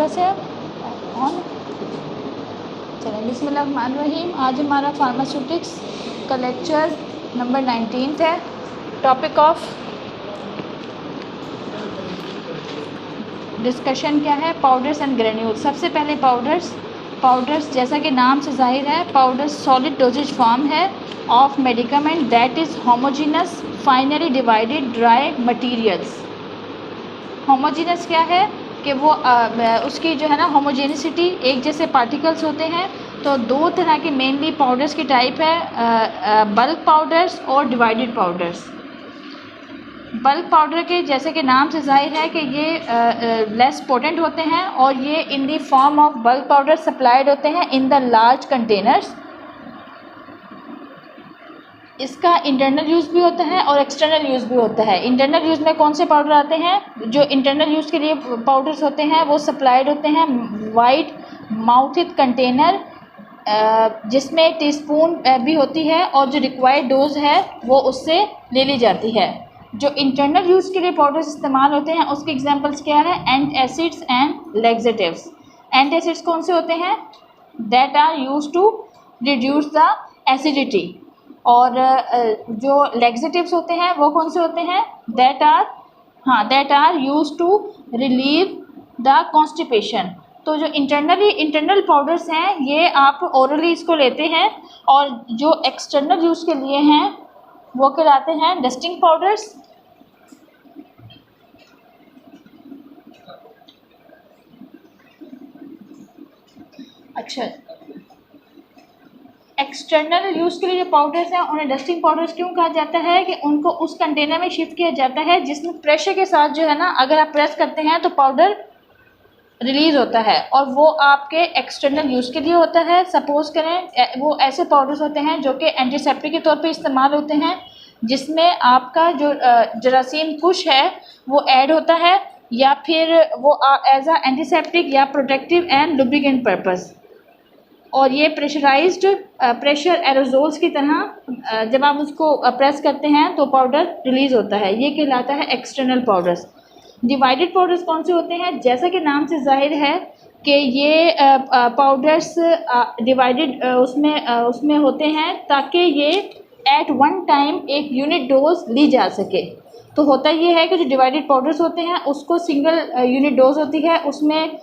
ज़्यादा से ऑन चलें। बिस्मिल्लाहिर्रहमानिर्रहीम। आज हमारा फार्मास्यूटिक्स का लेक्चर नंबर 19 है। टॉपिक ऑफ डिस्कशन क्या है? Powders and granules. सबसे पहले पाउडर्स जैसा कि नाम से जाहिर है, पाउडर्स सॉलिड डोजेज फॉर्म है of medicament that is homogeneous finally divided dry materials. Homogeneous क्या है कि वो उसकी जो है ना होमोजेनिसिटी, एक जैसे पार्टिकल्स होते हैं। तो दो तरह के मेनली पाउडर्स की टाइप है, बल्क पाउडर्स और डिवाइडेड पाउडर्स। बल्क पाउडर के जैसे कि नाम से जाहिर है कि ये लेस पोटेंट होते हैं और ये in the form of bulk powder supplied होते हैं इन द लार्ज कंटेनर्स। इसका इंटरनल यूज़ भी होता है और एक्सटर्नल यूज़ भी होता है। इंटरनल यूज़ में कौन से पाउडर आते हैं? जो इंटरनल यूज़ के लिए पाउडर्स होते हैं वो सप्लाइड होते हैं वाइट माउथड कंटेनर, जिसमें टीस्पून भी होती है और जो रिक्वायर्ड डोज है वो उससे ले ली जाती है। जो इंटरनल यूज़ के लिए पाउडर्स इस्तेमाल होते हैं उसके एग्जांपल्स क्या है? Antacids and laxatives. एंटासिड्स कौन से होते हैं? That are used to reduce the acidity. और जो लैक्सेटिव्स होते हैं वो कौन से होते हैं? That are used to relieve the constipation. तो जो इंटरनल पाउडर्स हैं ये आप ओरली इसको लेते हैं, और जो एक्सटर्नल यूज़ के लिए हैं वो कहलाते हैं डस्टिंग पाउडर्स। अच्छा, एक्सटर्नल यूज़ के लिए जो पाउडर्स हैं उन्हें डस्टिंग पाउडर्स क्यों कहा जाता है? कि उनको उस कंटेनर में शिफ्ट किया जाता है जिसमें प्रेशर के साथ जो है ना, अगर आप प्रेस करते हैं तो पाउडर रिलीज़ होता है, और वो आपके एक्सटर्नल यूज़ के लिए होता है। सपोज़ करें वो ऐसे पाउडर्स होते हैं जो कि एंटीसेप्टिक के तौर पे इस्तेमाल होते हैं, जिसमें आपका जो जरासीम कुश है वो ऐड होता है, या फिर वो एज आ एंटीसेप्टिक या प्रोटेक्टिव एंड लुब्रिकेंट पर्पस। और ये प्रेशराइज्ड प्रेशर एरोजोल्स की तरह जब आप उसको प्रेस करते हैं तो पाउडर रिलीज़ होता है। ये कहलाता है एक्सटर्नल पाउडर्स। डिवाइडेड पाउडर्स कौन से होते हैं? जैसा कि नाम से जाहिर है कि ये पाउडर्स डिवाइडेड उसमें होते हैं ताकि ये एट वन टाइम एक यूनिट डोज ली जा सके। तो होता ये है कि जो डिवाइडेड पाउडर्स होते हैं उसको सिंगल यूनिट डोज होती है, उसमें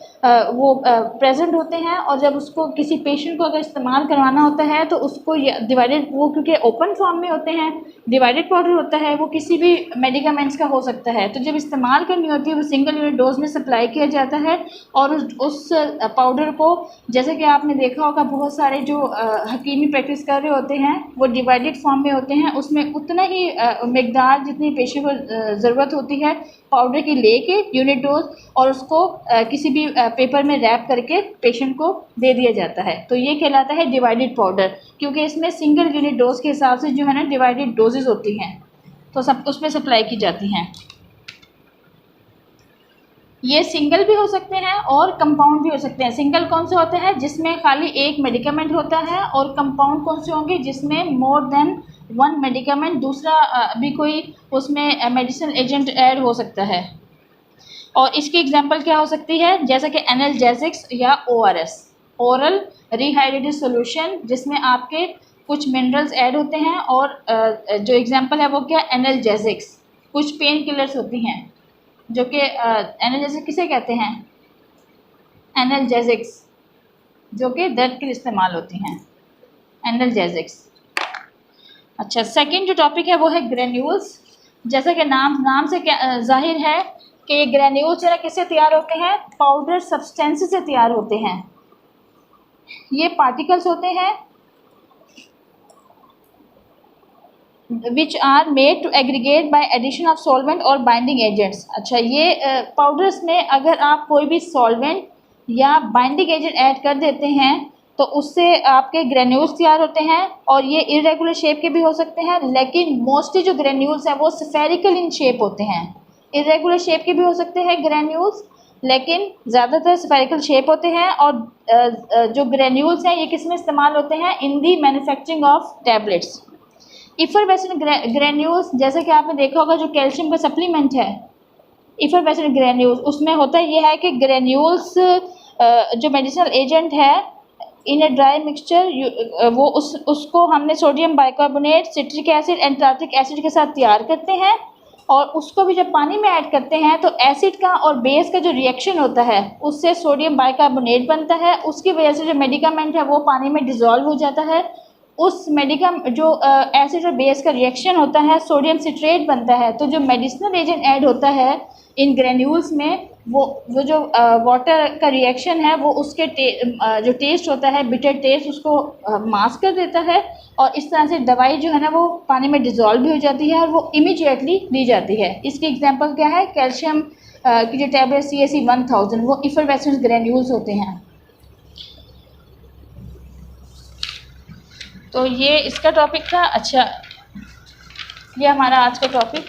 वो प्रेजेंट होते हैं, और जब उसको किसी पेशेंट को अगर इस्तेमाल करवाना होता है तो उसको डिवाइडेड, वो क्योंकि ओपन फॉर्म में होते हैं, डिवाइडेड पाउडर होता है वो किसी भी मेडिकामेंट्स का हो सकता है, तो जब इस्तेमाल करनी होती है वो सिंगल यूनिट डोज में सप्लाई किया जाता है। और उस पाउडर को, जैसे कि आपने देखा होगा बहुत सारे जो हकीमी प्रैक्टिस कर रहे होते हैं वो डिवाइडेड फॉर्म में होते हैं, उसमें उतना ही मकदार जितनी पेशेंट को ज़रूरत होती है पाउडर की लेके यूनिट डोज, और उसको किसी भी पेपर में रैप करके पेशेंट को दे दिया जाता है। तो ये कहलाता है डिवाइडेड पाउडर, क्योंकि इसमें सिंगल यूनिट डोज के हिसाब से जो है ना डिवाइडेड डोजेज होती हैं, तो सब उसमें सप्लाई की जाती हैं। ये सिंगल भी हो सकते हैं और कंपाउंड भी हो सकते हैं। सिंगल कौन से होते हैं? जिसमें खाली एक मेडिकामेंट होता है, और कंपाउंड कौन से होंगे? जिसमें मोर देन वन मेडिकामेंट, दूसरा भी कोई उसमें मेडिसिन एजेंट ऐड हो सकता है। और इसकी एग्जांपल क्या हो सकती है? जैसा कि एनाल्जेसिक्स या ORS, ओरल रिहाइड्रेटेड सॉल्यूशन, जिसमें आपके कुछ मिनरल्स ऐड होते हैं, और जो एग्जांपल है वो क्या? एनाल्जेसिक्स। कुछ पेन किलर्स होती हैं जो कि एनाल्जेसिक किसे कहते हैं? एनाल्जेसिक्स, जो कि दर्द के लिए इस्तेमाल होती हैं, एनाल्जेसिक्स। अच्छा, सेकंड जो टॉपिक है वो है ग्रेन्यूल्स। जैसा कि नाम से क्या जाहिर है कि ये ग्रेन्यूल्स जो है किससे तैयार होते हैं? पाउडर सब्सटेंस से तैयार होते हैं। ये पार्टिकल्स होते हैं which are made to aggregate by addition of solvent और बाइंडिंग एजेंट्स। अच्छा, ये पाउडर्स में अगर आप कोई भी सॉल्वेंट या बाइंडिंग एजेंट ऐड कर देते हैं तो उससे आपके ग्रेन्यूल्स तैयार होते हैं, और ये इरेगुलर शेप के भी हो सकते हैं, लेकिन मोस्टली जो ग्रेन्यूल्स हैं वो स्फेरिकल इन शेप होते हैं। इरेगुलर शेप के भी हो सकते हैं ग्रेन्यूल्स, लेकिन ज़्यादातर स्फेरिकल शेप होते हैं। और जो ग्रेन्यूल्स हैं ये किस में इस्तेमाल होते हैं? In the manufacturing of tablets. Effervescent granules, जैसे कि आपने देखा होगा जो कैल्शियम का सप्लीमेंट है, इफरवेसेंट ग्रेन्यूल्स, उसमें होता ये है कि ग्रेन्यूल्स जो मेडिसिनल एजेंट है इन ए ड्राई मिक्सचर वो उसको हमने sodium bicarbonate, citric acid, Antarctic acid के साथ तैयार करते हैं और उसको भी जब पानी में ऐड करते हैं तो एसिड का और बेस का जो रिएक्शन होता है उससे सोडियम बाइकार्बोनेट बनता है, उसकी वजह से जो मेडिकामेंट है वो पानी में डिज़ोल्व हो जाता है। उस जो एसिड और बेस का रिएक्शन होता है सोडियम सिट्रेट बनता है। तो जो मेडिसिनल एजेंट ऐड होता है इन ग्रेन्यूल्स में वो जो वाटर का रिएक्शन है वो उसके जो टेस्ट होता है बिटर टेस्ट उसको मास्क कर देता है और इस तरह से दवाई जो है ना वो पानी में डिज़ोल्व भी हो जाती है और वो इमीडिएटली ली जाती है। इसकी एग्जांपल क्या है, कैल्शियम की जो टैबलेट CAC 1000 वो इफरवेसेंट ग्रेन्यूल्स होते हैं। तो ये इसका टॉपिक था। अच्छा, ये हमारा आज का टॉपिक